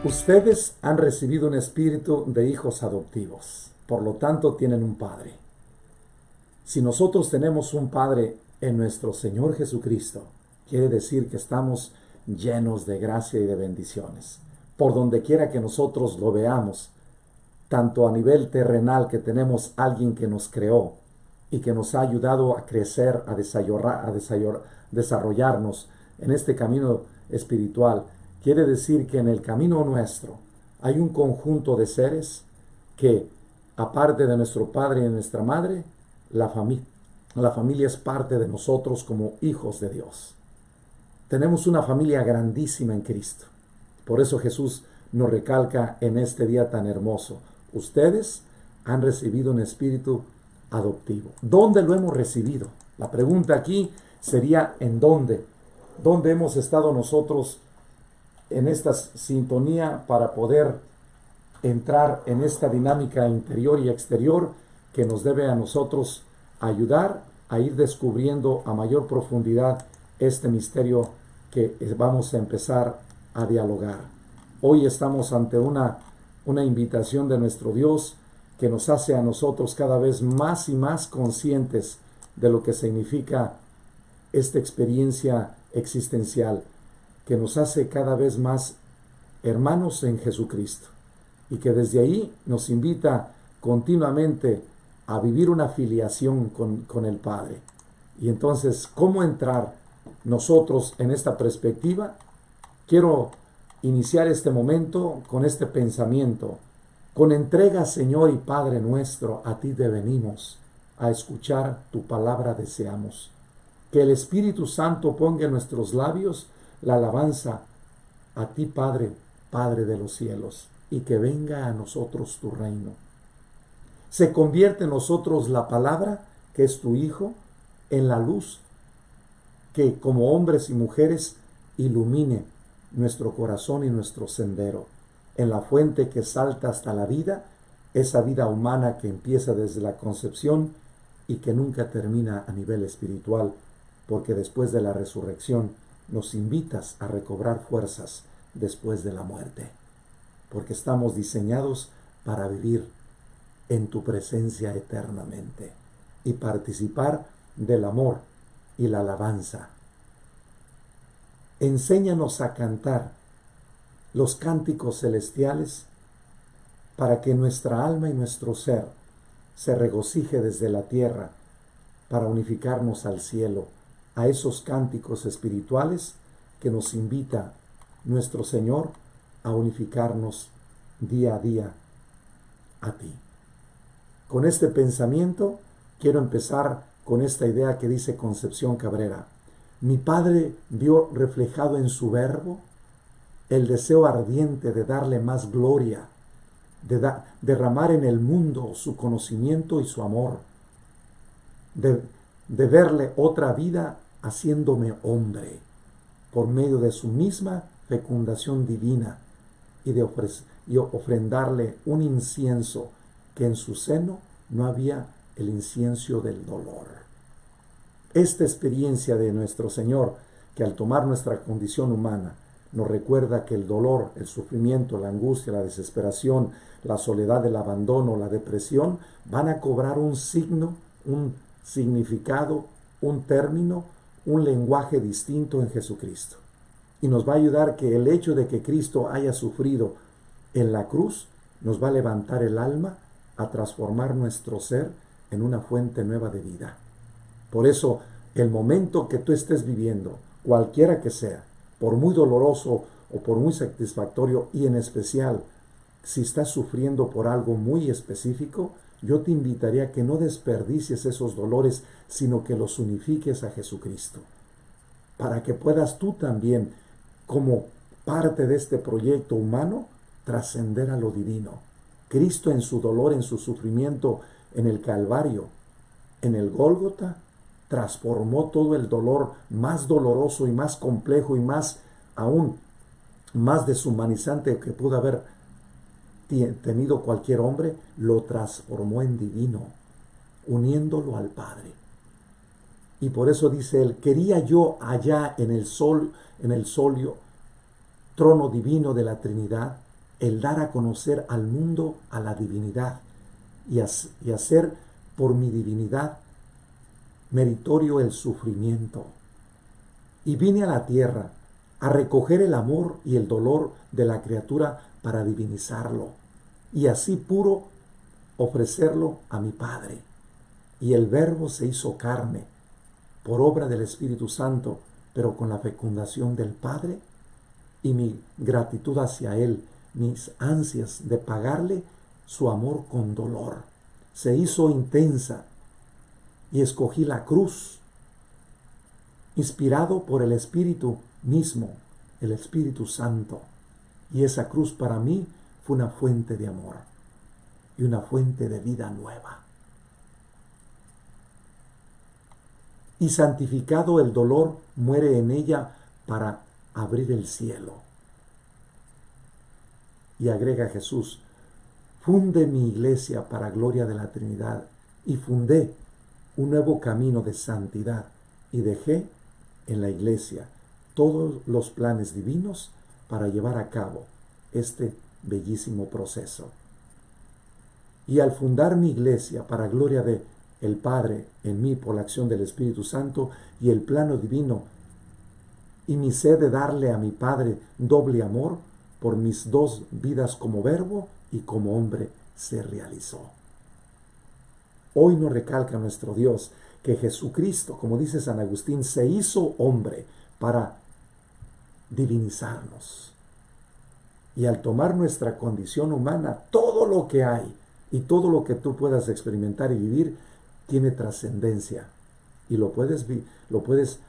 Ustedes han recibido un espíritu de hijos adoptivos, por lo tanto tienen un Padre. Si nosotros tenemos un Padre en nuestro Señor Jesucristo, quiere decir que estamos llenos de gracia y de bendiciones. Por donde quiera que nosotros lo veamos, tanto a nivel terrenal, que tenemos alguien que nos creó y que nos ha ayudado a crecer, desarrollarnos en este camino espiritual. Quiere decir que en el camino nuestro hay un conjunto de seres que, aparte de nuestro padre y de nuestra madre, la familia es parte de nosotros como hijos de Dios. Tenemos una familia grandísima en Cristo. Por eso Jesús nos recalca en este día tan hermoso: ustedes han recibido un espíritu adoptivo. ¿Dónde lo hemos recibido? La pregunta aquí sería: ¿en dónde? ¿Dónde hemos estado nosotros en esta sintonía para poder entrar en esta dinámica interior y exterior que nos debe a nosotros ayudar a ir descubriendo a mayor profundidad este misterio que vamos a empezar a dialogar? Hoy estamos ante una invitación de nuestro Dios que nos hace a nosotros cada vez más y más conscientes de lo que significa esta experiencia existencial, que nos hace cada vez más hermanos en Jesucristo, y que desde ahí nos invita continuamente a vivir una filiación con el Padre. Y entonces, ¿cómo entrar nosotros en esta perspectiva? Quiero iniciar este momento con este pensamiento: con entrega, Señor y Padre nuestro, a ti te venimos, a escuchar tu palabra deseamos. Que el Espíritu Santo ponga en nuestros labios la alabanza a ti, Padre, Padre de los cielos, y que venga a nosotros tu reino. Se convierte en nosotros la palabra, que es tu Hijo, en la luz que, como hombres y mujeres, ilumine nuestro corazón y nuestro sendero, en la fuente que salta hasta la vida, esa vida humana que empieza desde la concepción y que nunca termina a nivel espiritual, porque después de la resurrección nos invitas a recobrar fuerzas después de la muerte, porque estamos diseñados para vivir en tu presencia eternamente y participar del amor y la alabanza. Enséñanos a cantar los cánticos celestiales para que nuestra alma y nuestro ser se regocije desde la tierra para unificarnos al cielo, a esos cánticos espirituales que nos invita nuestro Señor a unificarnos día a día a ti. Con este pensamiento quiero empezar con esta idea que dice Concepción Cabrera: mi Padre vio reflejado en su verbo el deseo ardiente de darle más gloria, derramar en el mundo su conocimiento y su amor, de verle otra vida haciéndome hombre por medio de su misma fecundación divina, y ofrendarle un incienso que en su seno no había, el incienso del dolor. Esta experiencia de nuestro Señor, que al tomar nuestra condición humana nos recuerda que el dolor, el sufrimiento, la angustia, la desesperación, la soledad, el abandono, la depresión, van a cobrar un signo, un significado, un término, un lenguaje distinto en Jesucristo. Y nos va a ayudar que el hecho de que Cristo haya sufrido en la cruz nos va a levantar el alma, a transformar nuestro ser en una fuente nueva de vida. Por eso, el momento que tú estés viviendo, cualquiera que sea, por muy doloroso o por muy satisfactorio, y en especial si estás sufriendo por algo muy específico, yo te invitaría a que no desperdicies esos dolores, sino que los unifiques a Jesucristo, para que puedas tú también, como parte de este proyecto humano, trascender a lo divino. Cristo, en su dolor, en su sufrimiento en el Calvario, en el Gólgota, transformó todo el dolor más doloroso y más complejo y más aún más deshumanizante que pudo haber tenido cualquier hombre, lo transformó en divino, uniéndolo al Padre. Y por eso dice él: quería yo allá en el solio trono divino de la Trinidad, el dar a conocer al mundo a la divinidad y hacer por mi divinidad meritorio el sufrimiento. Y vine a la tierra a recoger el amor y el dolor de la criatura para divinizarlo, y así puro ofrecerlo a mi Padre. Y el Verbo se hizo carne, por obra del Espíritu Santo, pero con la fecundación del Padre, y mi gratitud hacia Él, mis ansias de pagarle su amor con dolor, se hizo intensa, y escogí la cruz, inspirado por el Espíritu mismo, el Espíritu Santo. Y esa cruz para mí fue una fuente de amor y una fuente de vida nueva. Y santificado el dolor, muere en ella para abrir el cielo. Y agrega Jesús, funde mi iglesia para gloria de la Trinidad, y fundé un nuevo camino de santidad, y dejé en la iglesia todos los planes divinos para llevar a cabo este bellísimo proceso. Y al fundar mi iglesia para gloria de el Padre en mí por la acción del Espíritu Santo y el plano divino, y mi sed de darle a mi Padre doble amor por mis dos vidas como verbo y como hombre, se realizó. Hoy nos recalca nuestro Dios que Jesucristo, como dice San Agustín, se hizo hombre para divinizarnos. Y al tomar nuestra condición humana, todo lo que hay y todo lo que tú puedas experimentar y vivir tiene trascendencia, y lo puedes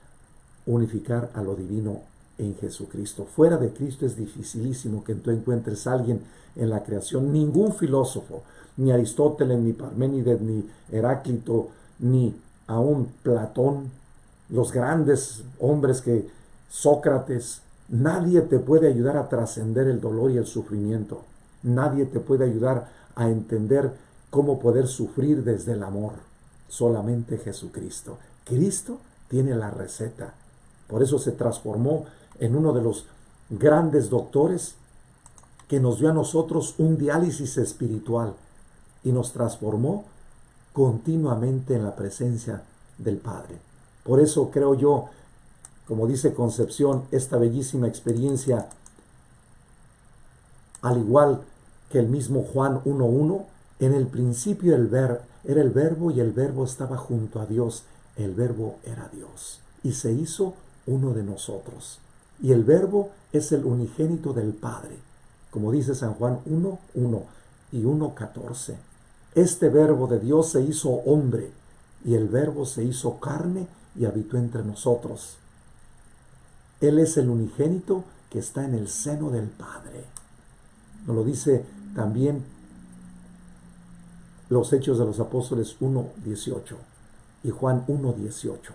unificar a lo divino en Jesucristo. Fuera de Cristo es dificilísimo que tú encuentres a alguien en la creación. Ningún filósofo, ni Aristóteles, ni Parménides, ni Heráclito, ni aún Platón, los grandes hombres que Sócrates, nadie te puede ayudar a trascender el dolor y el sufrimiento. Nadie te puede ayudar a entender cómo poder sufrir desde el amor. Solamente Jesucristo. Cristo tiene la receta. Por eso se transformó en uno de los grandes doctores que nos dio a nosotros un diálisis espiritual y nos transformó continuamente en la presencia del Padre. Por eso creo yo, como dice Concepción, esta bellísima experiencia, al igual que el mismo Juan 1:1, en el principio era el Verbo, y el Verbo estaba junto a Dios. El Verbo era Dios y se hizo uno de nosotros. Y el Verbo es el unigénito del Padre, como dice San Juan 1:1 y 1:14. Este Verbo de Dios se hizo hombre, y el Verbo se hizo carne y habitó entre nosotros. Él es el unigénito que está en el seno del Padre. Nos lo dice también los Hechos de los Apóstoles 1:18 y Juan 1:18.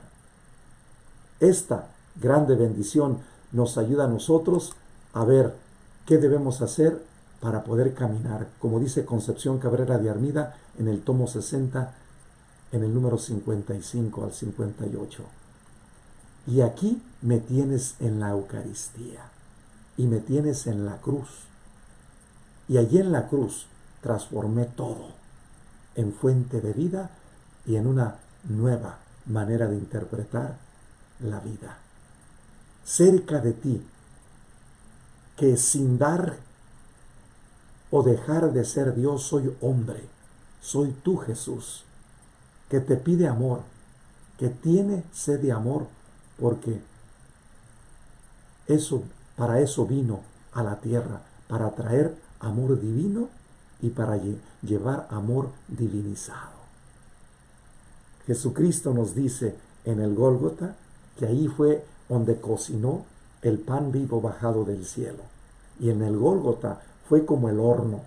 Esta grande bendición nos ayuda a nosotros a ver qué debemos hacer para poder caminar, como dice Concepción Cabrera de Armida en el tomo 60, en el número 55 al 58. Y aquí me tienes en la Eucaristía, y me tienes en la cruz. Y allí en la cruz transformé todo en fuente de vida y en una nueva manera de interpretar la vida. Cerca de ti, que sin dar o dejar de ser Dios soy hombre, soy tú, Jesús, que te pide amor, que tiene sed de amor, porque para eso vino a la tierra, para traer amor divino y para llevar amor divinizado. Jesucristo nos dice en el Gólgota que ahí fue donde cocinó el pan vivo bajado del cielo. Y en el Gólgota fue como el horno,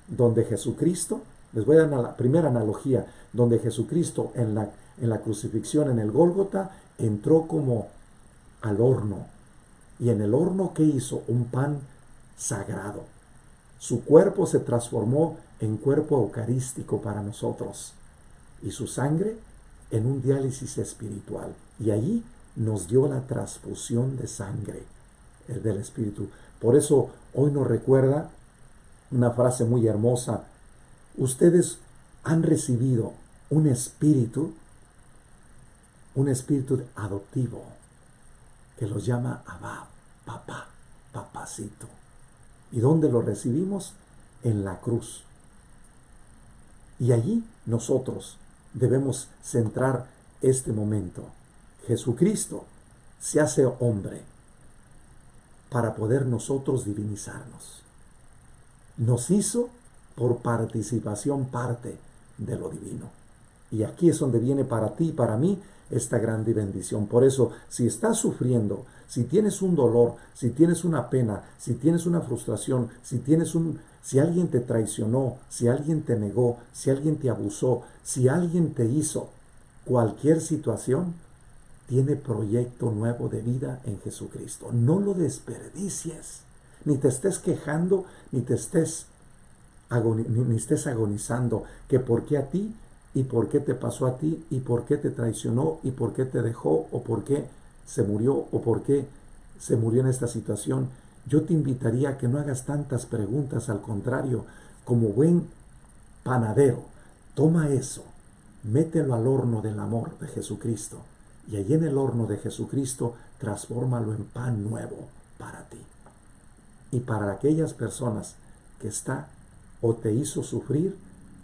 donde Jesucristo, les voy a dar la primera analogía, donde Jesucristo en la crucifixión en el Gólgota entró como al horno. Y en el horno, ¿qué hizo? Un pan sagrado. Su cuerpo se transformó en cuerpo eucarístico para nosotros, y su sangre en un diálisis espiritual. Y allí nos dio la transfusión de sangre del Espíritu. Por eso hoy nos recuerda una frase muy hermosa. Ustedes han recibido un espíritu adoptivo que los llama Abba, papá, papacito. ¿Y dónde lo recibimos? En la cruz. Y allí nosotros debemos centrar este momento. Jesucristo se hace hombre para poder nosotros divinizarnos. Nos hizo por participación parte de lo divino. Y aquí es donde viene para ti y para mí esta grande bendición. Por eso, si estás sufriendo, si tienes un dolor, si tienes una pena, si tienes una frustración, si alguien te traicionó, si alguien te negó, si alguien te abusó, si alguien te hizo cualquier situación, tiene proyecto nuevo de vida en Jesucristo. No lo desperdicies. Ni te estés quejando, ni estés agonizando, que por qué a ti, y por qué te pasó a ti, y por qué te traicionó, y por qué te dejó, o por qué se murió, o por qué se murió en esta situación. Yo te invitaría a que no hagas tantas preguntas, al contrario, como buen panadero, toma eso, mételo al horno del amor de Jesucristo, y allí en el horno de Jesucristo, transfórmalo en pan nuevo para ti. Y para aquellas personas que está o te hizo sufrir,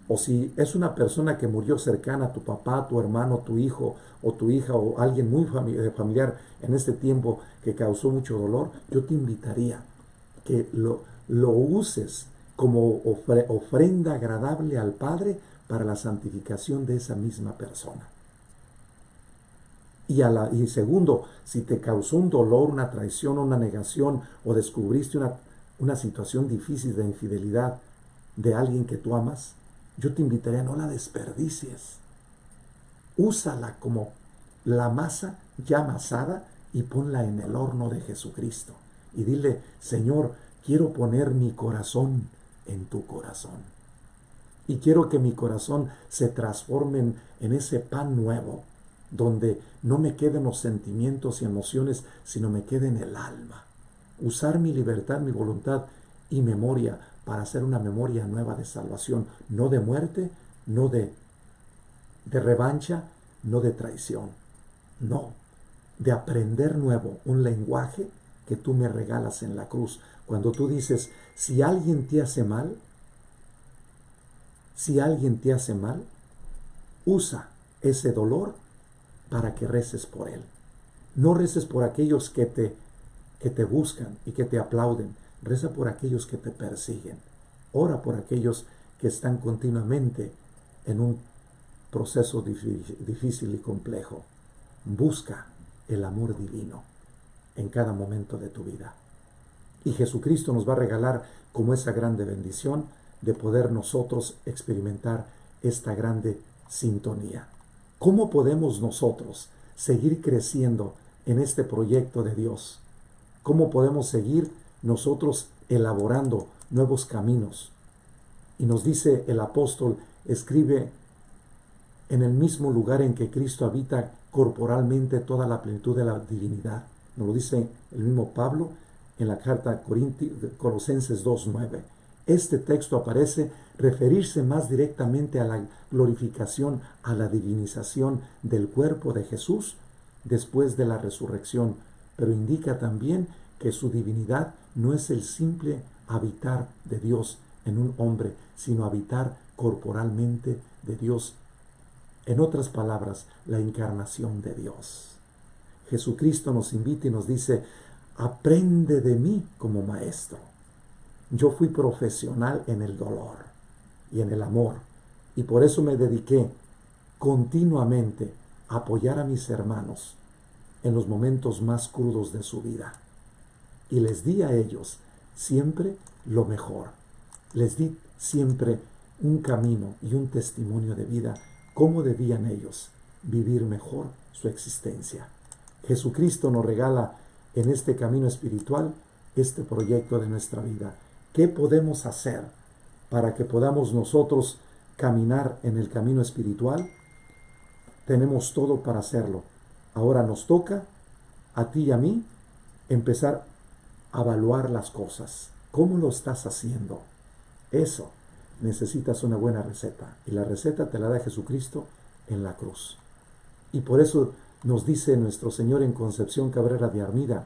o si es una persona que murió cercana a tu papá, tu hermano, tu hijo o tu hija o alguien muy familiar en este tiempo que causó mucho dolor, yo te invitaría que lo uses como ofrenda agradable al Padre para la santificación de esa misma persona. Y segundo, si te causó un dolor, una traición, una negación, o descubriste una situación difícil de infidelidad de alguien que tú amas, yo te invitaría, no la desperdicies. Úsala como la masa ya amasada y ponla en el horno de Jesucristo. Y dile, Señor, quiero poner mi corazón en tu corazón. Y quiero que mi corazón se transforme en ese pan nuevo, donde no me queden los sentimientos y emociones, sino me quede en el alma. Usar mi libertad, mi voluntad y memoria para hacer una memoria nueva de salvación, no de muerte, no de revancha, no de traición, no, de aprender nuevo un lenguaje que tú me regalas en la cruz. Cuando tú dices, si alguien te hace mal, usa ese dolor para que reces por él. No reces por aquellos que te buscan y que te aplauden. Reza por aquellos que te persiguen. Ora por aquellos que están continuamente en un proceso difícil y complejo. Busca el amor divino en cada momento de tu vida. Y Jesucristo nos va a regalar como esa grande bendición de poder nosotros experimentar esta grande sintonía. ¿Cómo podemos nosotros seguir creciendo en este proyecto de Dios? ¿Cómo podemos seguir nosotros elaborando nuevos caminos? Y nos dice el apóstol, escribe, en el mismo lugar en que Cristo habita corporalmente toda la plenitud de la divinidad. Nos lo dice el mismo Pablo en la carta a Colosenses 2:9. Este texto parece referirse más directamente a la glorificación, a la divinización del cuerpo de Jesús después de la resurrección, pero indica también que su divinidad no es el simple habitar de Dios en un hombre, sino habitar corporalmente de Dios. En otras palabras, la encarnación de Dios. Jesucristo nos invita y nos dice, aprende de mí como maestro. Yo fui profesional en el dolor y en el amor, y por eso me dediqué continuamente a apoyar a mis hermanos en los momentos más crudos de su vida. Y les di a ellos siempre lo mejor. Les di siempre un camino y un testimonio de vida, cómo debían ellos vivir mejor su existencia. Jesucristo nos regala en este camino espiritual este proyecto de nuestra vida. ¿Qué podemos hacer para que podamos nosotros caminar en el camino espiritual? Tenemos todo para hacerlo. Ahora nos toca, a ti y a mí, empezar a evaluar las cosas. ¿Cómo lo estás haciendo? Eso, necesitas una buena receta. Y la receta te la da Jesucristo en la cruz. Y por eso nos dice nuestro Señor en Concepción Cabrera de Armida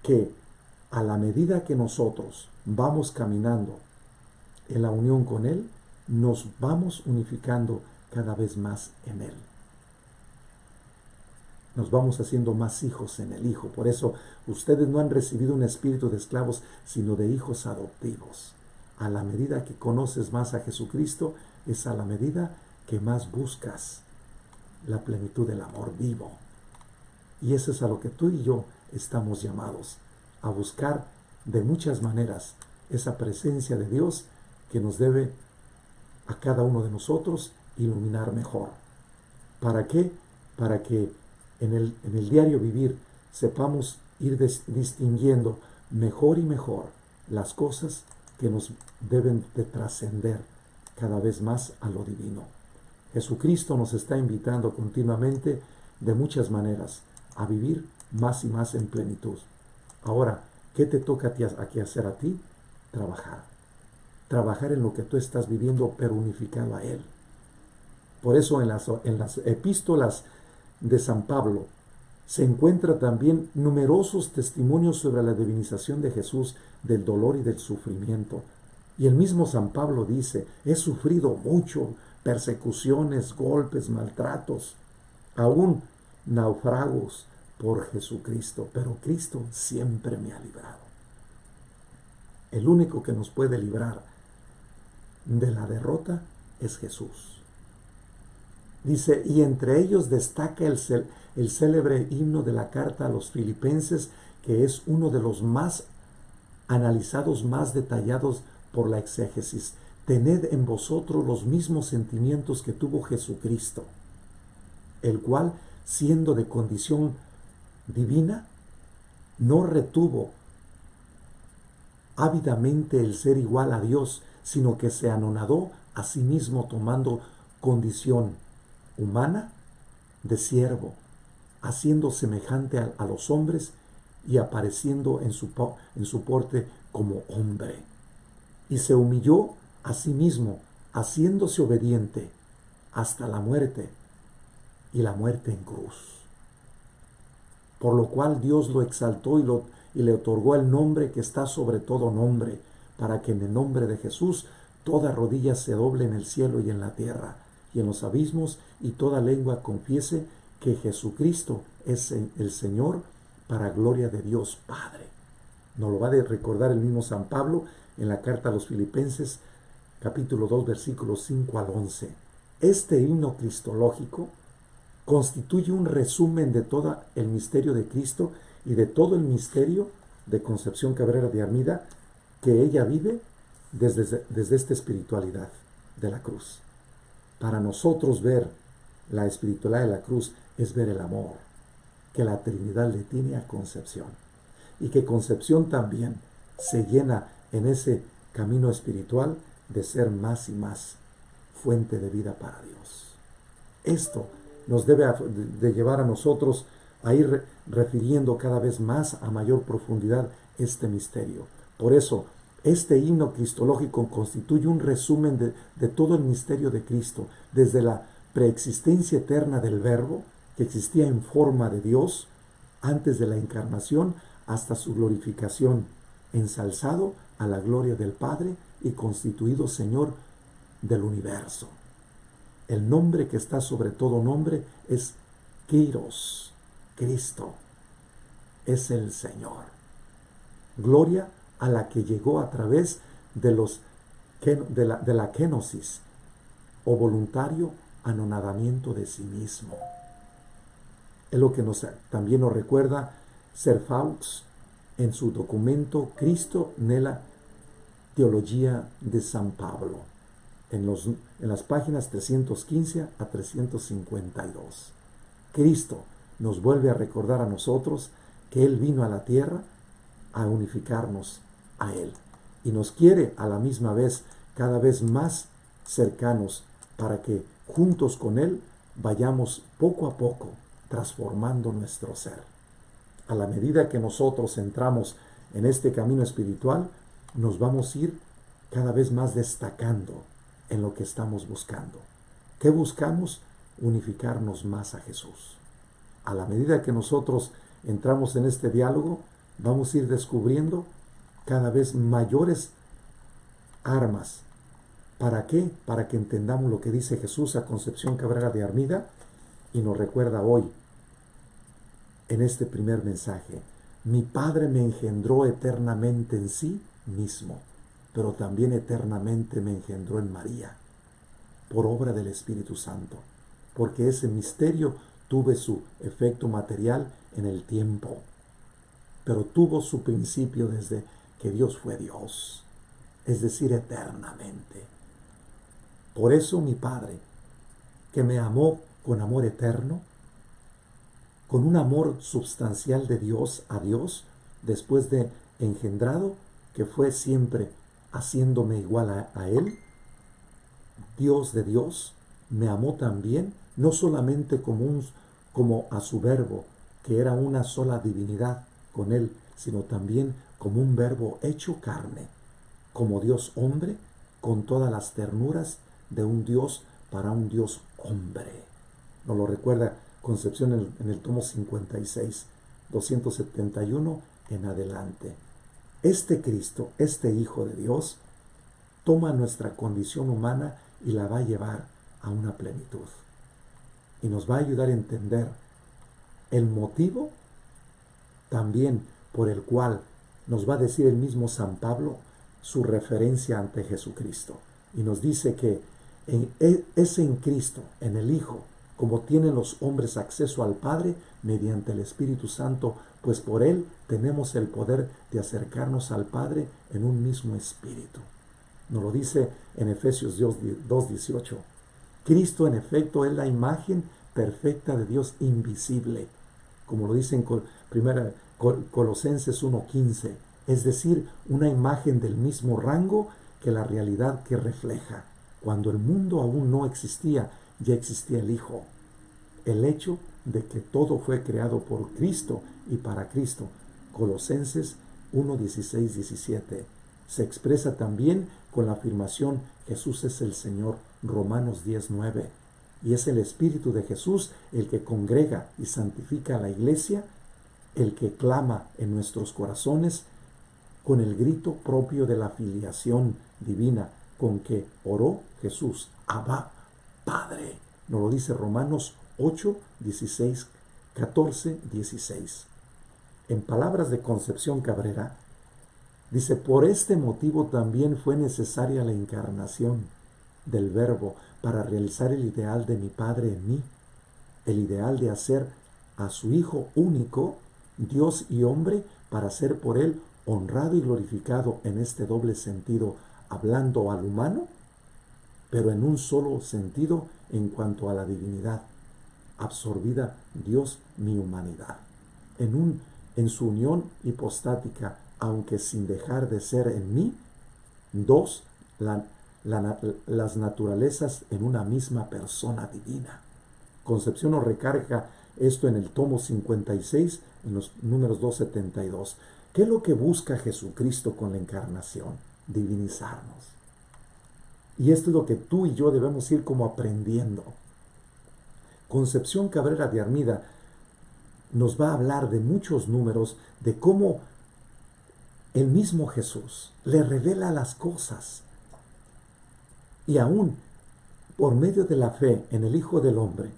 que a la medida que nosotros vamos caminando en la unión con Él, nos vamos unificando cada vez más en Él. Nos vamos haciendo más hijos en el Hijo. Por eso ustedes no han recibido un espíritu de esclavos, sino de hijos adoptivos. A la medida que conoces más a Jesucristo, es a la medida que más buscas la plenitud del amor vivo. Y eso es a lo que tú y yo estamos llamados, a buscar de muchas maneras esa presencia de Dios que nos debe a cada uno de nosotros iluminar mejor. ¿Para qué? Para que en el diario vivir sepamos ir distinguiendo mejor y mejor las cosas que nos deben de trascender cada vez más a lo divino. Jesucristo nos está invitando continuamente de muchas maneras a vivir más y más en plenitud. Ahora, ¿qué te toca aquí hacer a ti? Trabajar. Trabajar en lo que tú estás viviendo, pero unificado a Él. Por eso en las epístolas de San Pablo se encuentra también numerosos testimonios sobre la divinización de Jesús, del dolor y del sufrimiento. Y el mismo San Pablo dice, he sufrido mucho, persecuciones, golpes, maltratos, aún naufragos por Jesucristo, pero Cristo siempre me ha librado. El único que nos puede librar de la derrota es Jesús. Dice, y entre ellos destaca el célebre himno de la carta a los Filipenses, que es uno de los más analizados, más detallados por la exégesis. Tened en vosotros los mismos sentimientos que tuvo Jesucristo, el cual, siendo de condición divina, no retuvo ávidamente el ser igual a Dios, sino que se anonadó a sí mismo tomando condición humana de siervo, haciendo semejante a los hombres y apareciendo en su porte como hombre. Y se humilló a sí mismo, haciéndose obediente hasta la muerte, y la muerte en cruz. Por lo cual Dios lo exaltó y le otorgó el nombre que está sobre todo nombre, para que en el nombre de Jesús toda rodilla se doble en el cielo y en la tierra y en los abismos, y toda lengua confiese que Jesucristo es el Señor, para gloria de Dios Padre. Nos lo va a recordar el mismo San Pablo en la carta a los Filipenses, capítulo 2, versículos 5 al 11. Este himno cristológico constituye un resumen de todo el misterio de Cristo y de todo el misterio de Concepción Cabrera de Armida que ella vive desde esta espiritualidad de la cruz. Para nosotros ver la espiritualidad de la cruz es ver el amor que la Trinidad le tiene a Concepción, y que Concepción también se llena en ese camino espiritual de ser más y más fuente de vida para Dios. Esto nos debe de llevar a nosotros a ir refiriendo cada vez más a mayor profundidad este misterio. Por eso, este himno cristológico constituye un resumen de todo el misterio de Cristo, desde la preexistencia eterna del Verbo, que existía en forma de Dios antes de la encarnación, hasta su glorificación, ensalzado a la gloria del Padre y constituido Señor del universo. El nombre que está sobre todo nombre es Kyrios, Cristo, es el Señor. Gloria a la que llegó a través de la kenosis, o voluntario anonadamiento de sí mismo. Es lo que también nos recuerda Serfaux en su documento Cristo nella Teología de San Pablo, en las páginas 315 a 352. Cristo nos vuelve a recordar a nosotros que Él vino a la tierra a unificarnos a Él, y nos quiere a la misma vez cada vez más cercanos, para que juntos con Él vayamos poco a poco transformando nuestro ser. A la medida que nosotros entramos en este camino espiritual, nos vamos a ir cada vez más destacando en lo que estamos buscando. ¿Qué buscamos? Unificarnos más a Jesús. A la medida que nosotros entramos en este diálogo, vamos a ir descubriendo cada vez mayores armas. ¿Para qué? Para que entendamos lo que dice Jesús a Concepción Cabrera de Armida y nos recuerda hoy en este primer mensaje. Mi Padre me engendró eternamente en sí mismo, pero también eternamente me engendró en María, por obra del Espíritu Santo, porque ese misterio tuvo su efecto material en el tiempo, pero tuvo su principio desde que Dios fue Dios, es decir, eternamente. Por eso mi Padre, que me amó con amor eterno, con un amor substancial de Dios a Dios, después de engendrado, que fue siempre haciéndome igual a Él, Dios de Dios, me amó también, no solamente como a su verbo, que era una sola divinidad con Él, sino también como un verbo hecho carne, como Dios hombre, con todas las ternuras de un Dios para un Dios hombre. Nos lo recuerda Concepción en el tomo 56, 271 en adelante. Este Cristo, este Hijo de Dios, toma nuestra condición humana y la va a llevar a una plenitud. Y nos va a ayudar a entender el motivo también por el cual nos va a decir el mismo San Pablo su referencia ante Jesucristo. Y nos dice que es en Cristo, en el Hijo, como tienen los hombres acceso al Padre mediante el Espíritu Santo, pues por Él tenemos el poder de acercarnos al Padre en un mismo espíritu. Nos lo dice en Efesios 2:18. Cristo en efecto es la imagen perfecta de Dios invisible, como lo dice en Colosenses 1:15, es decir, una imagen del mismo rango que la realidad que refleja. Cuando el mundo aún no existía, ya existía el Hijo. El hecho de que todo fue creado por Cristo y para Cristo. Colosenses 1:16, 17. Se expresa también con la afirmación Jesús es el Señor, Romanos 10:9. Y es el Espíritu de Jesús el que congrega y santifica a la iglesia, el que clama en nuestros corazones con el grito propio de la filiación divina con que oró Jesús. Abba, Padre. Nos lo dice Romanos 8, 16, 14, 16. En palabras de Concepción Cabrera, dice, por este motivo también fue necesaria la encarnación del Verbo para realizar el ideal de mi Padre en mí, el ideal de hacer a su Hijo único, Dios y hombre, para ser por Él honrado y glorificado en este doble sentido, hablando al humano, pero en un solo sentido en cuanto a la divinidad, absorbida Dios mi humanidad. En su unión hipostática, aunque sin dejar de ser en mí, dos, las naturalezas en una misma persona divina. Concepción nos recarga esto en el tomo 56, en los números 272. ¿Qué es lo que busca Jesucristo con la encarnación? Divinizarnos. Y esto es lo que tú y yo debemos ir como aprendiendo. Concepción Cabrera de Armida nos va a hablar de muchos números, de cómo el mismo Jesús le revela las cosas. Y aún por medio de la fe en el Hijo del Hombre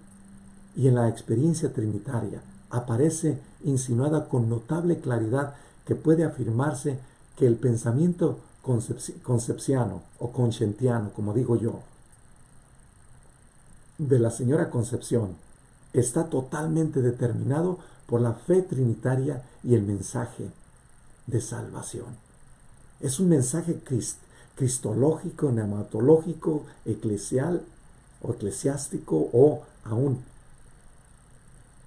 y en la experiencia trinitaria, aparece insinuada con notable claridad que puede afirmarse que el pensamiento concepciano o conscientiano, como digo yo, de la señora Concepción está totalmente determinado por la fe trinitaria y el mensaje de salvación. Es un mensaje cristológico, neumatológico, eclesial o eclesiástico o aún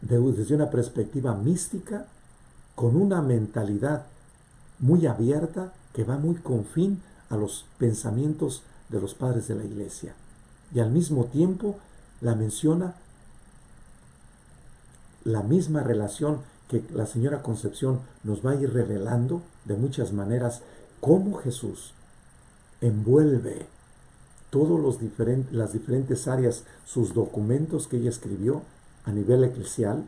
desde una perspectiva mística, con una mentalidad muy abierta que va muy confín a los pensamientos de los padres de la Iglesia. Y al mismo tiempo la menciona la misma relación que la señora Concepción nos va a ir revelando de muchas maneras, cómo Jesús envuelve todas las diferentes áreas, sus documentos que ella escribió a nivel eclesial,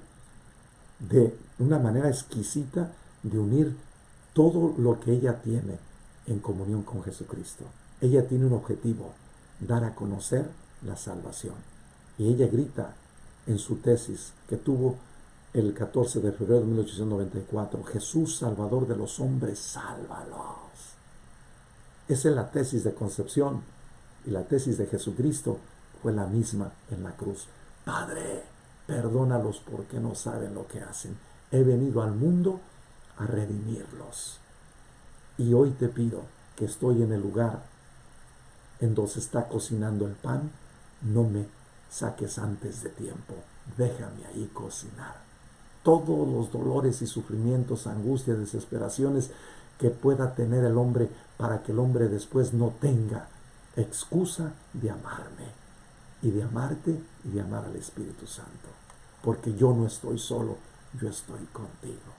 de una manera exquisita de unir todo lo que ella tiene en comunión con Jesucristo. Ella tiene un objetivo: dar a conocer la salvación. Y ella grita en su tesis que tuvo el 14 de febrero de 1894, Jesús, Salvador de los hombres, sálvalos. Esa es la tesis de concepción. Y la tesis de Jesucristo fue la misma en la cruz. Padre, perdónalos porque no saben lo que hacen. He venido al mundo a redimirlos. Y hoy te pido que estoy en el lugar en donde se está cocinando el pan, no me saques antes de tiempo. Déjame ahí cocinar. Todos los dolores y sufrimientos, angustias, desesperaciones que pueda tener el hombre, para que el hombre después no tenga excusa de amarme y de amarte y de amar al Espíritu Santo, porque yo no estoy solo, yo estoy contigo.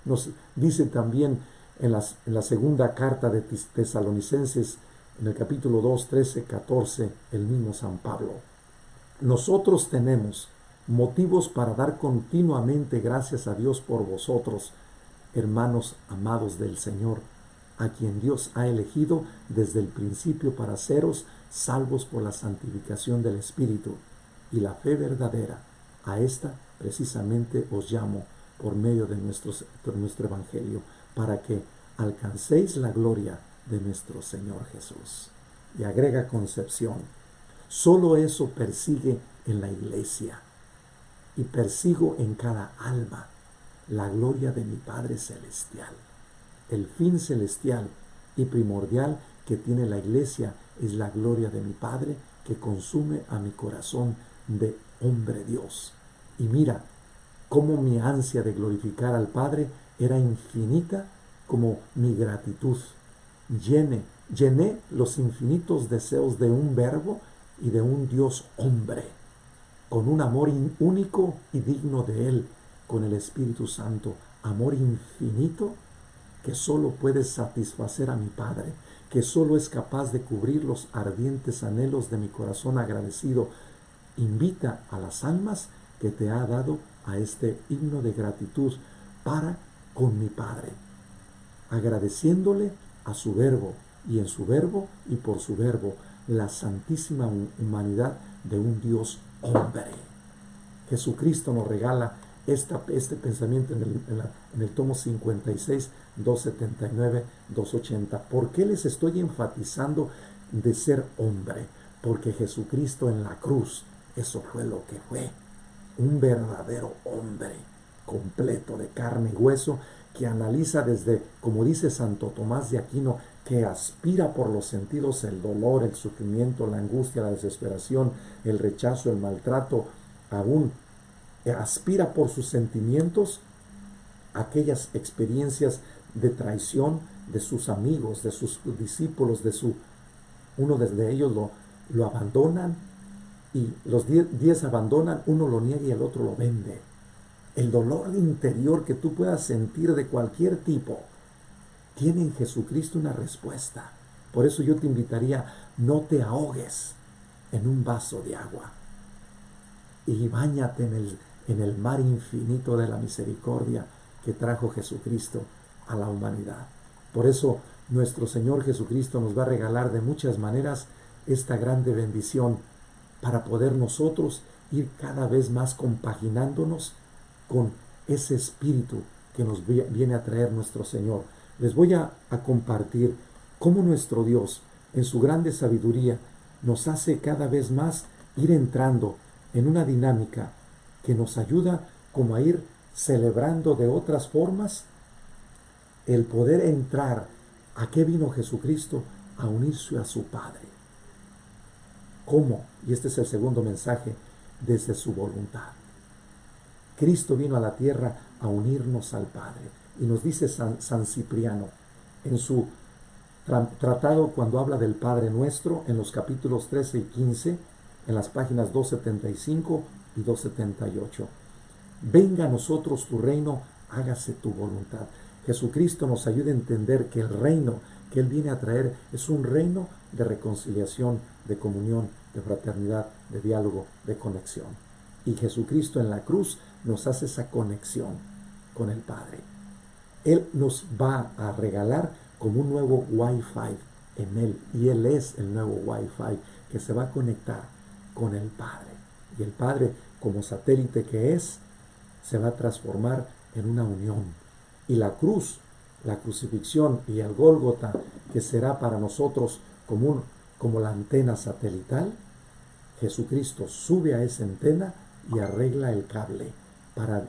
Nos dice también en la segunda carta de Tesalonicenses, en el capítulo 2, 13, 14, el mismo San Pablo: nosotros tenemos motivos para dar continuamente gracias a Dios por vosotros, hermanos amados del Señor, a quien Dios ha elegido desde el principio para seros salvos por la santificación del Espíritu y la fe verdadera. A esta precisamente os llamo por medio de nuestro Evangelio, para que alcancéis la gloria de nuestro Señor Jesús. Y agrega Concepción: solo eso persigue en la iglesia, y persigo en cada alma la gloria de mi Padre Celestial. El fin celestial y primordial que tiene la iglesia es la gloria de mi Padre, que consume a mi corazón de hombre Dios. Y mira cómo mi ansia de glorificar al Padre era infinita como mi gratitud. Llené los infinitos deseos de un verbo y de un Dios hombre, con un amor único y digno de Él, con el Espíritu Santo, amor infinito que solo puede satisfacer a mi Padre, que solo es capaz de cubrir los ardientes anhelos de mi corazón agradecido. Invita a las almas que te ha dado a este himno de gratitud para con mi Padre, agradeciéndole a su verbo, y en su verbo y por su verbo, la santísima humanidad de un Dios hombre. Jesucristo nos regala este pensamiento en el tomo 56, 279, 280. ¿Por qué les estoy enfatizando de ser hombre? Porque Jesucristo en la cruz, eso fue lo que fue: un verdadero hombre, completo de carne y hueso, que analiza desde, como dice Santo Tomás de Aquino, que aspira por los sentidos el dolor, el sufrimiento, la angustia, la desesperación, el rechazo, el maltrato, aún aspira por sus sentimientos aquellas experiencias de traición de sus amigos, de sus discípulos, uno de ellos lo abandonan, y los 10 abandonan, uno lo niega y el otro lo vende. El dolor interior que tú puedas sentir de cualquier tipo tiene en Jesucristo una respuesta. Por eso yo te invitaría: no te ahogues en un vaso de agua y báñate en el mar infinito de la misericordia que trajo Jesucristo a la humanidad. Por eso nuestro Señor Jesucristo nos va a regalar de muchas maneras esta grande bendición, para poder nosotros ir cada vez más compaginándonos con ese espíritu que nos viene a traer nuestro Señor. Les voy a compartir cómo nuestro Dios, en su grande sabiduría, nos hace cada vez más ir entrando en una dinámica que nos ayuda como a ir celebrando de otras formas el poder entrar. ¿A qué vino Jesucristo? A unirse a su Padre. ¿Cómo? Y este es el segundo mensaje: desde su voluntad. Cristo vino a la tierra a unirnos al Padre. Y nos dice San Cipriano en su tratado, cuando habla del Padre Nuestro, en los capítulos 13 y 15, en las páginas 275 y 278. Venga a nosotros tu reino, hágase tu voluntad. Jesucristo nos ayuda a entender que el reino que Él viene a traer es un reino de reconciliación, de comunión, de fraternidad, de diálogo, de conexión. Y Jesucristo en la cruz nos hace esa conexión con el Padre. Él nos va a regalar como un nuevo Wi-Fi en Él. Y Él es el nuevo Wi-Fi que se va a conectar con el Padre. Y el Padre, como satélite que es, se va a transformar en una unión. Y la cruz, la crucifixión y el Gólgota, que será para nosotros como la antena satelital, Jesucristo sube a esa antena y arregla el cable para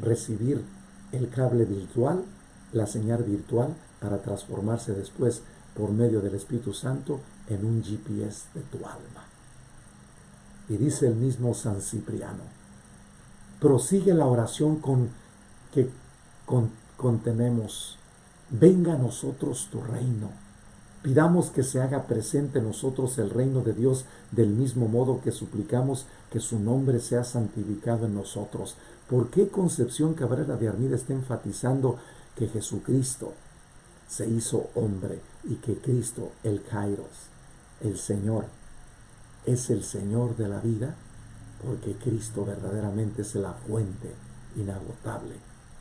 recibir el cable virtual, la señal virtual, para transformarse después por medio del Espíritu Santo en un GPS de tu alma. Y dice el mismo San Cipriano, prosigue la oración que contenemos, venga a nosotros tu reino. Pidamos que se haga presente en nosotros el reino de Dios del mismo modo que suplicamos que su nombre sea santificado en nosotros. ¿Por qué Concepción Cabrera de Armida está enfatizando que Jesucristo se hizo hombre y que Cristo, el Kairos, el Señor, es el Señor de la vida? Porque Cristo verdaderamente es la fuente inagotable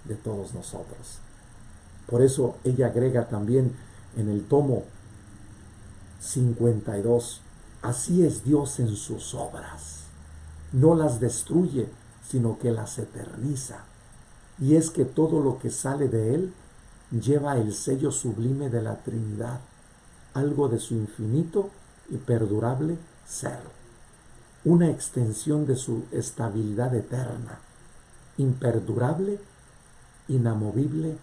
de todos nosotros. Por eso ella agrega también en el tomo 52, así es Dios en sus obras, no las destruye, sino que las eterniza. Y es que todo lo que sale de Él lleva el sello sublime de la Trinidad, algo de su infinito y perdurable ser, una extensión de su estabilidad eterna, imperdurable, inamovible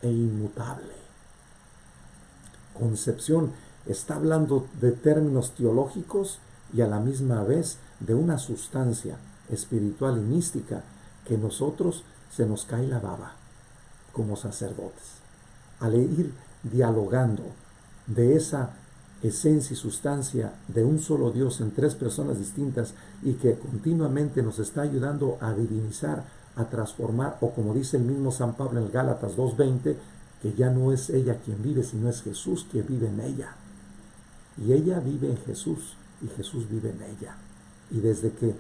e inmutable. Concepción está hablando de términos teológicos y a la misma vez de una sustancia espiritual y mística que nosotros se nos cae la baba como sacerdotes. Al ir dialogando de esa esencia y sustancia de un solo Dios en tres personas distintas y que continuamente nos está ayudando a divinizar, a transformar, o como dice el mismo San Pablo en Gálatas 2:20, que ya no es ella quien vive, sino es Jesús quien vive en ella. Y ella vive en Jesús y Jesús vive en ella. Y desde que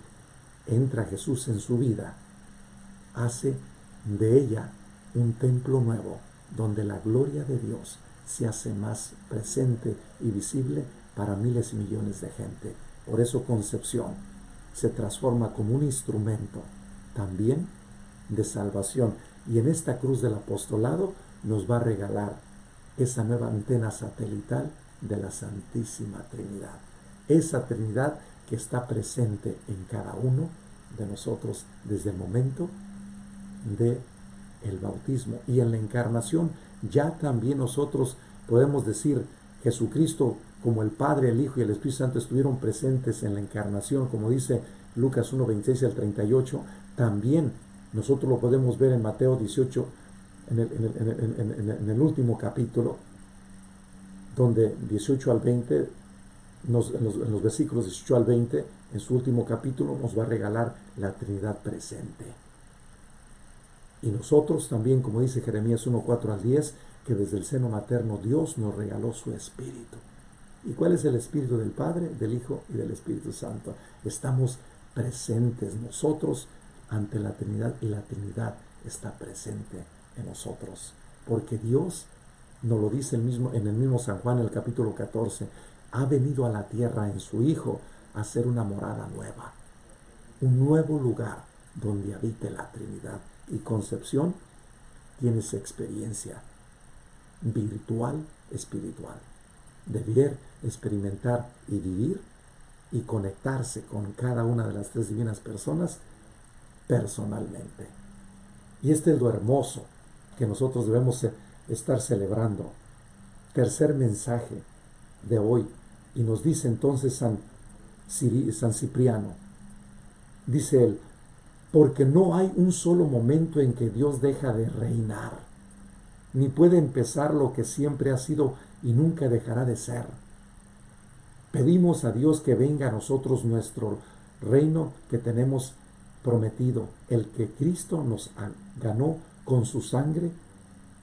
entra Jesús en su vida, hace de ella un templo nuevo, donde la gloria de Dios se hace más presente y visible para miles y millones de gente. Por eso Concepción se transforma como un instrumento también de salvación. Y en esta cruz del apostolado nos va a regalar esa nueva antena satelital de la Santísima Trinidad. Esa Trinidad que está presente en cada uno de nosotros desde el momento de el bautismo. Y en la encarnación ya también nosotros podemos decir, Jesucristo, como el Padre, el Hijo y el Espíritu Santo estuvieron presentes en la encarnación, como dice Lucas 1:26 al 38, también nosotros lo podemos ver en Mateo 18, en el último capítulo, donde 18 al 20, en los versículos 18 al 20, en su último capítulo, nos va a regalar la Trinidad presente. Y nosotros también, como dice Jeremías 1:4 al 10, que desde el seno materno Dios nos regaló su Espíritu. ¿Y cuál es el Espíritu del Padre, del Hijo y del Espíritu Santo? Estamos presentes nosotros ante la Trinidad y la Trinidad está presente en nosotros. Porque Dios, nos lo dice en el mismo San Juan, en el capítulo 14, ha venido a la tierra en su Hijo a hacer una morada nueva, un nuevo lugar donde habite la Trinidad. Y Concepción tiene esa experiencia virtual, espiritual, de ver, experimentar y vivir y conectarse con cada una de las tres divinas personas personalmente. Y este es lo hermoso que nosotros debemos estar celebrando. Tercer mensaje de hoy. Y nos dice entonces San Cipriano, dice él, porque no hay un solo momento en que Dios deja de reinar, ni puede empezar lo que siempre ha sido y nunca dejará de ser. Pedimos a Dios que venga a nosotros nuestro reino que tenemos prometido, el que Cristo nos ganó con su sangre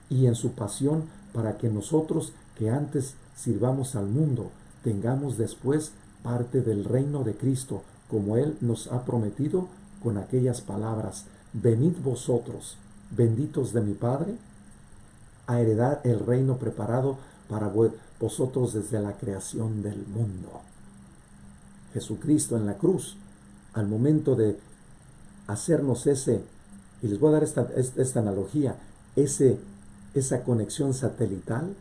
y en su pasión, para que nosotros que antes sirvamos al mundo, tengamos después parte del reino de Cristo, como Él nos ha prometido con aquellas palabras: venid vosotros, benditos de mi Padre, a heredar el reino preparado para vosotros desde la creación del mundo. Jesucristo en la cruz, al momento de hacernos y les voy a dar esta analogía, esa conexión satelital,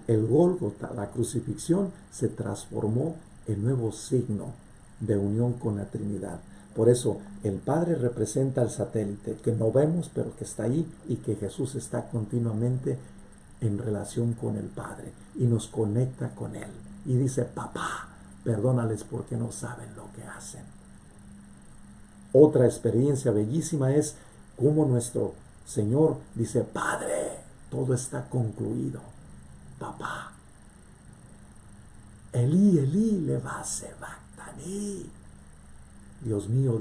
el Gólgota, la crucifixión, se transformó en nuevo signo de unión con la Trinidad. Por eso el Padre representa al satélite que no vemos, pero que está ahí, y que Jesús está continuamente en relación con el Padre y nos conecta con Él. Y dice: papá, perdónales porque no saben lo que hacen. Otra experiencia bellísima es cómo nuestro Señor dice: Padre, todo está concluido. Papá, Elí, Elí, lema sabachthani. Dios mío,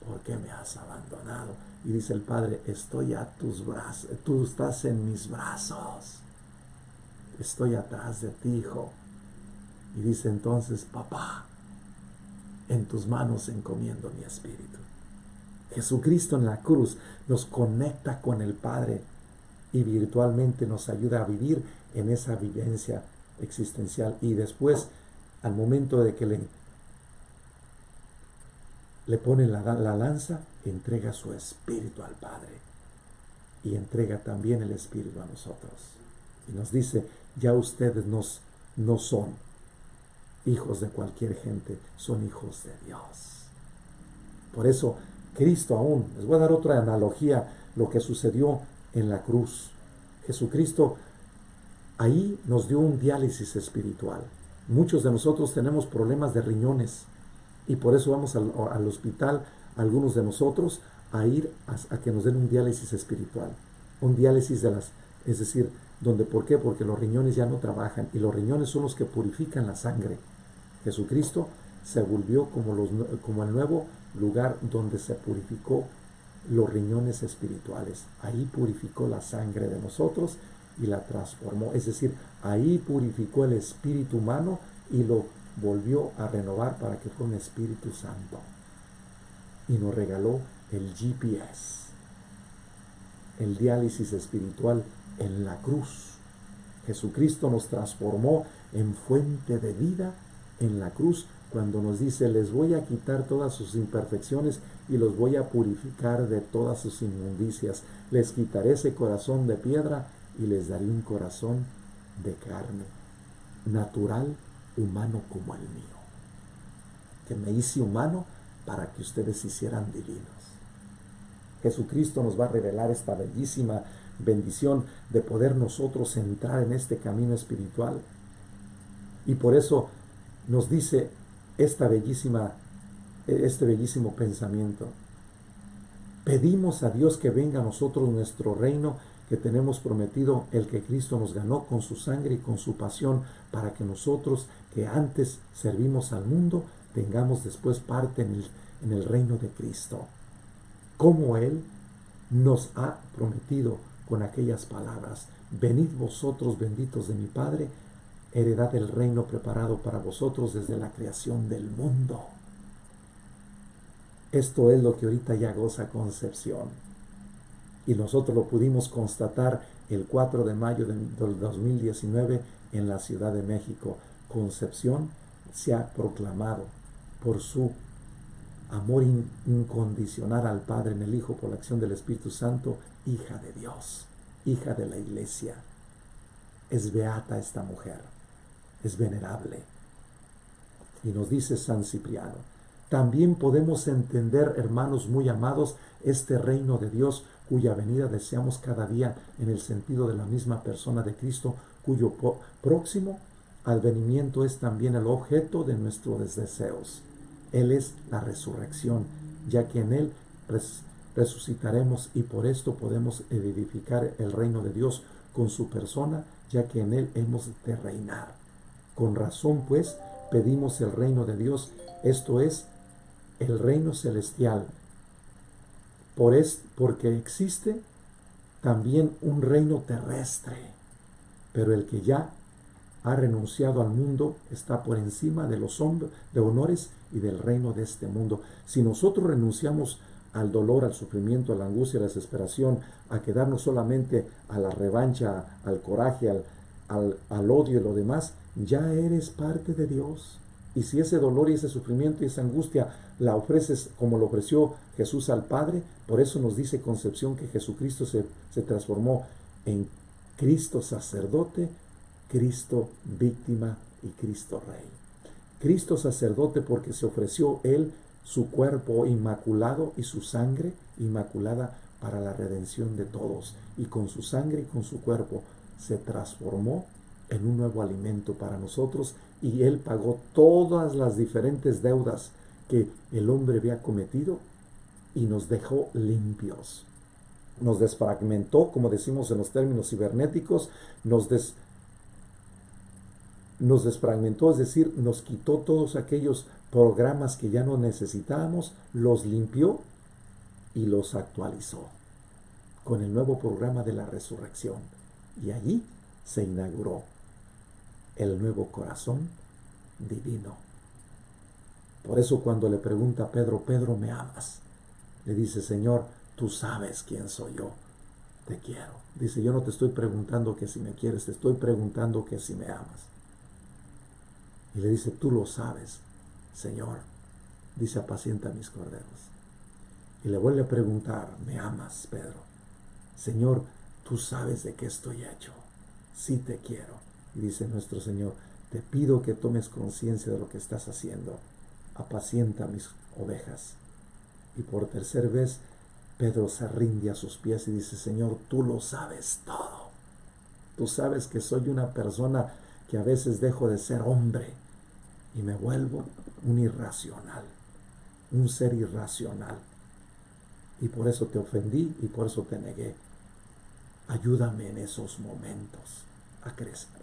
¿por qué me has abandonado? Y dice el Padre: estoy a tus brazos, tú estás en mis brazos, estoy atrás de ti, hijo. Y dice entonces: papá, en tus manos encomiendo mi espíritu. Jesucristo en la cruz nos conecta con el Padre y virtualmente nos ayuda a vivir en esa vivencia existencial. Y después, al momento de que le pone la lanza, entrega su espíritu al Padre y entrega también el espíritu a nosotros. Y nos dice: ya ustedes no son hijos de cualquier gente, son hijos de Dios. Por eso Cristo aún, les voy a dar otra analogía, lo que sucedió en la cruz. Jesucristo ahí nos dio un diálisis espiritual. Muchos de nosotros tenemos problemas de riñones y por eso vamos al hospital, algunos de nosotros, a ir a que nos den un diálisis espiritual. Un diálisis es decir, ¿por qué? Porque los riñones ya no trabajan y los riñones son los que purifican la sangre. Jesucristo se volvió como el nuevo lugar donde se purificó los riñones espirituales. Ahí purificó la sangre de nosotros y la transformó. Es decir, ahí purificó el espíritu humano y lo volvió a renovar para que fuera un Espíritu Santo. Y nos regaló el GPS, el diálisis espiritual en la cruz. Jesucristo nos transformó en fuente de vida en la cruz, cuando nos dice: les voy a quitar todas sus imperfecciones y los voy a purificar de todas sus inmundicias. Les quitaré ese corazón de piedra y les daré un corazón de carne, natural, humano como el mío, que me hice humano para que ustedes se hicieran divinos. Jesucristo nos va a revelar esta bellísima bendición de poder nosotros entrar en este camino espiritual. Y por eso nos dice este bellísimo pensamiento: pedimos a Dios que venga a nosotros nuestro reino que tenemos prometido, el que Cristo nos ganó con su sangre y con su pasión, para que nosotros, que antes servimos al mundo, tengamos después parte en el reino de Cristo, como Él nos ha prometido con aquellas palabras: venid vosotros, benditos de mi Padre, heredad el reino preparado para vosotros desde la creación del mundo. Esto es lo que ahorita ya goza Concepción. Y nosotros lo pudimos constatar el 4 de mayo del 2019 en la Ciudad de México. Concepción se ha proclamado por su amor incondicional al Padre en el Hijo por la acción del Espíritu Santo, hija de Dios, hija de la Iglesia. Es beata esta mujer, es venerable. Y nos dice San Cipriano: también podemos entender, hermanos muy amados, este reino de Dios cuya venida deseamos cada día en el sentido de la misma persona de Cristo, cuyo próximo advenimiento es también el objeto de nuestros deseos. Él es la resurrección, ya que en Él resucitaremos y por esto podemos edificar el reino de Dios con su persona, ya que en Él hemos de reinar. Con razón, pues, pedimos el reino de Dios, esto es, el reino celestial, porque existe también un reino terrestre. pero el que ya ha renunciado al mundo está por encima de los de honores y del reino de este mundo. Si nosotros renunciamos al dolor, al sufrimiento, a la angustia, a la desesperación, a quedarnos solamente a la revancha, al coraje, al odio y lo demás, ya eres parte de Dios. Y si ese dolor y ese sufrimiento y esa angustia la ofreces como lo ofreció Jesús al Padre, por eso nos dice Concepción que Jesucristo se transformó en Cristo sacerdote, Cristo víctima y Cristo rey. Cristo sacerdote porque se ofreció Él su cuerpo inmaculado y su sangre inmaculada para la redención de todos. Y con su sangre y con su cuerpo se transformó en un nuevo alimento para nosotros y Él pagó todas las diferentes deudas que el hombre había cometido y nos dejó limpios. Nos desfragmentó, como decimos en los términos cibernéticos, nos desfragmentó, es decir, nos quitó todos aquellos programas que ya no necesitábamos, los limpió y los actualizó con el nuevo programa de la resurrección. Y allí se inauguró el nuevo corazón divino. Por eso cuando le pregunta a Pedro, Pedro, ¿me amas? Le dice, Señor, tú sabes quién soy yo, te quiero. Dice, yo no te estoy preguntando que si me quieres, te estoy preguntando que si me amas. Y le dice, tú lo sabes, Señor. Dice, apacienta mis corderos. Y le vuelve a preguntar, ¿me amas, Pedro? Señor, tú sabes de qué estoy hecho. Sí te quiero. Y dice nuestro Señor, te pido que tomes conciencia de lo que estás haciendo. Apacienta mis ovejas. Y por tercera vez, Pedro se rinde a sus pies y dice, Señor, tú lo sabes todo. Tú sabes que soy una persona que a veces dejo de ser hombre y me vuelvo un irracional, un ser irracional. Y por eso te ofendí y por eso te negué. Ayúdame en esos momentos a crecer.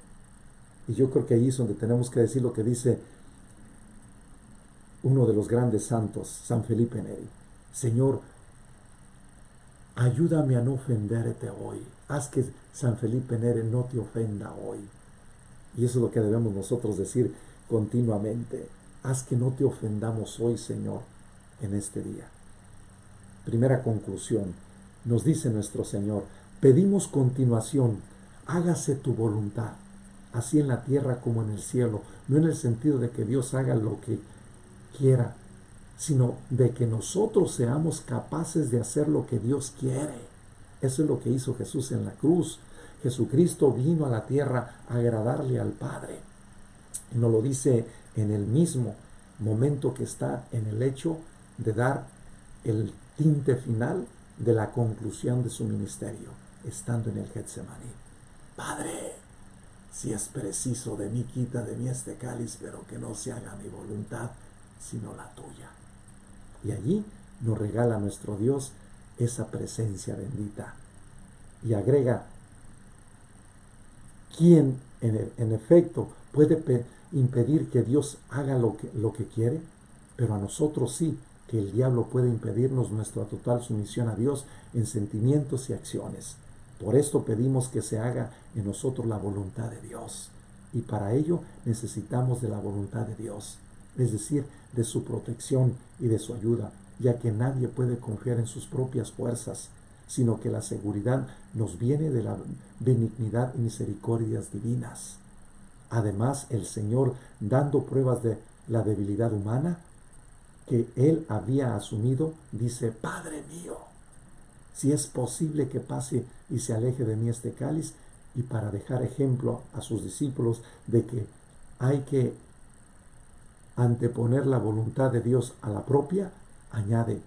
Y yo creo que allí es donde tenemos que decir lo que dice uno de los grandes santos, San Felipe Neri. Señor, ayúdame a no ofenderte hoy. Haz que San Felipe Neri no te ofenda hoy. Y eso es lo que debemos nosotros decir continuamente. Haz que no te ofendamos hoy, Señor, en este día. Primera conclusión. Nos dice nuestro Señor, pedimos continuación, hágase tu voluntad, así en la tierra como en el cielo. No en el sentido de que Dios haga lo que quiera, sino de que nosotros seamos capaces de hacer lo que Dios quiere. Eso es lo que hizo Jesús en la cruz. Jesucristo vino a la tierra a agradarle al Padre. Y nos lo dice en el mismo momento que está en el hecho de dar el tinte final de la conclusión de su ministerio, estando en el Getsemaní. Padre, si es preciso de mí, quita de mí este cáliz, pero que no se haga mi voluntad, sino la tuya. Y allí nos regala nuestro Dios esa presencia bendita. Y agrega, ¿quién en efecto puede impedir que Dios haga lo que quiere? Pero a nosotros sí, que el diablo puede impedirnos nuestra total sumisión a Dios en sentimientos y acciones. Por esto pedimos que se haga en nosotros la voluntad de Dios. Y para ello necesitamos de la voluntad de Dios, es decir, de su protección y de su ayuda, ya que nadie puede confiar en sus propias fuerzas, sino que la seguridad nos viene de la benignidad y misericordias divinas. Además, el Señor, dando pruebas de la debilidad humana que Él había asumido, dice, Padre mío, si es posible que pase y se aleje de mí este cáliz, y para dejar ejemplo a sus discípulos de que hay que anteponer la voluntad de Dios a la propia, añade,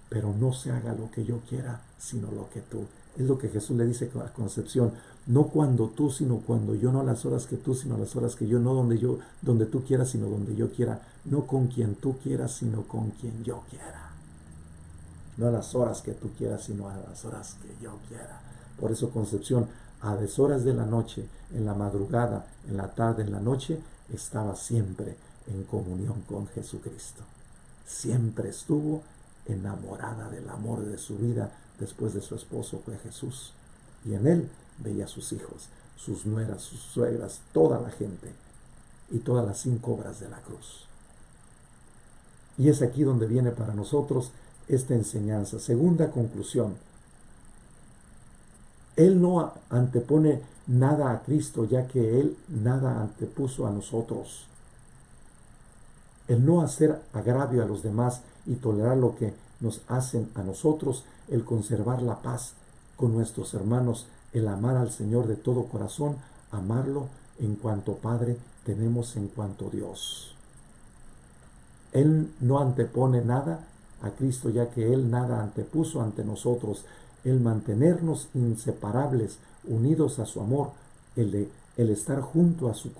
pero no se haga lo que yo quiera, sino lo que tú. Es lo que Jesús le dice a Concepción, no cuando tú, sino cuando yo, no las horas que tú, sino las horas que yo, no donde tú quieras, sino donde yo quiera, no con quien tú quieras, sino con quien yo quiera. No a las horas que tú quieras, sino a las horas que yo quiera. Por eso, Concepción, a deshoras de la noche, en la madrugada, en la tarde, en la noche, estaba siempre en comunión con Jesucristo. Siempre estuvo enamorada del amor de su vida después de su esposo fue Jesús. Y en él veía a sus hijos. sus nueras, sus suegras, toda la gente y todas las 5 obras de la cruz. Y es aquí donde viene para nosotros esta enseñanza. Segunda conclusión. Él no antepone nada a Cristo, ya que Él nada antepuso a nosotros. El no hacer agravio a los demás y tolerar lo que nos hacen a nosotros, el conservar la paz con nuestros hermanos, el amar al Señor de todo corazón, amarlo en cuanto Padre tenemos en cuanto Dios. Él no antepone nada a Cristo, ya que Él nada antepuso ante nosotros. El mantenernos inseparables, unidos a su amor, el estar junto a su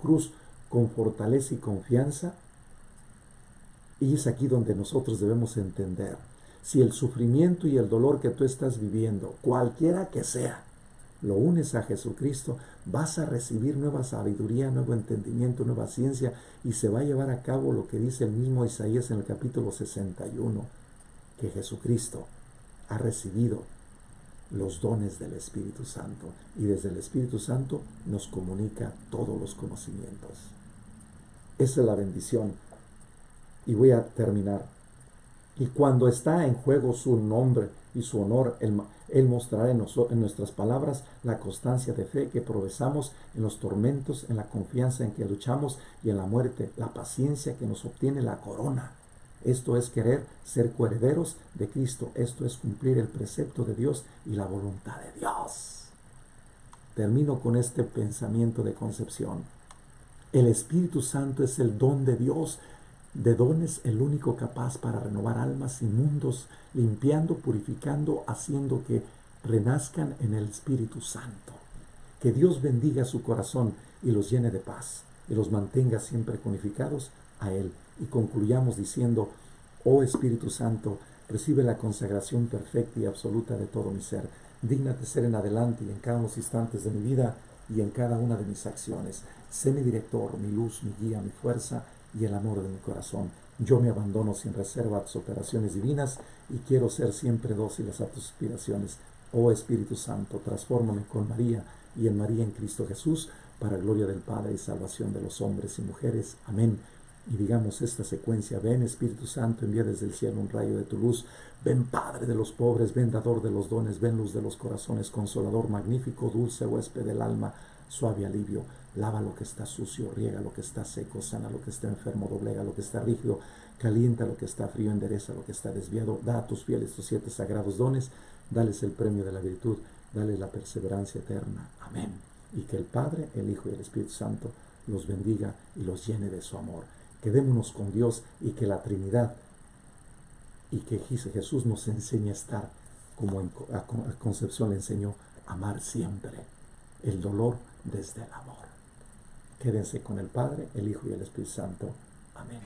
cruz con fortaleza y confianza. Y es aquí donde nosotros debemos entender, si el sufrimiento y el dolor que tú estás viviendo, cualquiera que sea, lo unes a Jesucristo, vas a recibir nueva sabiduría, nuevo entendimiento, nueva ciencia, y se va a llevar a cabo lo que dice el mismo Isaías en el capítulo 61, que Jesucristo ha recibido los dones del Espíritu Santo, y desde el Espíritu Santo nos comunica todos los conocimientos. Esa es la bendición. Y voy a terminar. Y cuando está en juego su nombre y su honor, Él mostrará en nuestras palabras la constancia de fe que profesamos en los tormentos, en la confianza en que luchamos y en la muerte, la paciencia que nos obtiene la corona. Esto es querer ser coherederos de Cristo. Esto es cumplir el precepto de Dios y la voluntad de Dios. Termino con este pensamiento de concepción. El Espíritu Santo es el don de Dios. De dones el único capaz para renovar almas y mundos, limpiando, purificando, haciendo que renazcan en el Espíritu Santo. Que Dios bendiga su corazón y los llene de paz y los mantenga siempre unificados a Él. Y concluyamos diciendo: oh Espíritu Santo, recibe la consagración perfecta y absoluta de todo mi ser. Dígnate ser en adelante y en cada uno de los instantes de mi vida y en cada una de mis acciones. Sé mi director, mi luz, mi guía, mi fuerza y el amor de mi corazón. Yo me abandono sin reserva a tus operaciones divinas y quiero ser siempre dóciles a tus aspiraciones. Oh Espíritu Santo, transfórmame con María y en María en Cristo Jesús, para gloria del Padre y salvación de los hombres y mujeres. Amén. Y digamos esta secuencia: ven Espíritu Santo, envía desde el cielo un rayo de tu luz. Ven Padre de los pobres, ven dador de los dones, ven luz de los corazones, consolador magnífico, dulce huésped del alma, suave alivio. Lava lo que está sucio, riega lo que está seco, sana lo que está enfermo, doblega lo que está rígido, calienta lo que está frío, endereza lo que está desviado. Da a tus fieles tus 7 sagrados dones, dales el premio de la virtud, dales la perseverancia eterna. Amén. Y que el Padre, el Hijo y el Espíritu Santo los bendiga y los llene de su amor. Quedémonos con Dios y que la Trinidad y que Jesús nos enseñe a estar como a Concepción le enseñó, amar siempre, el dolor desde el amor. Quédense con el Padre, el Hijo y el Espíritu Santo. Amén.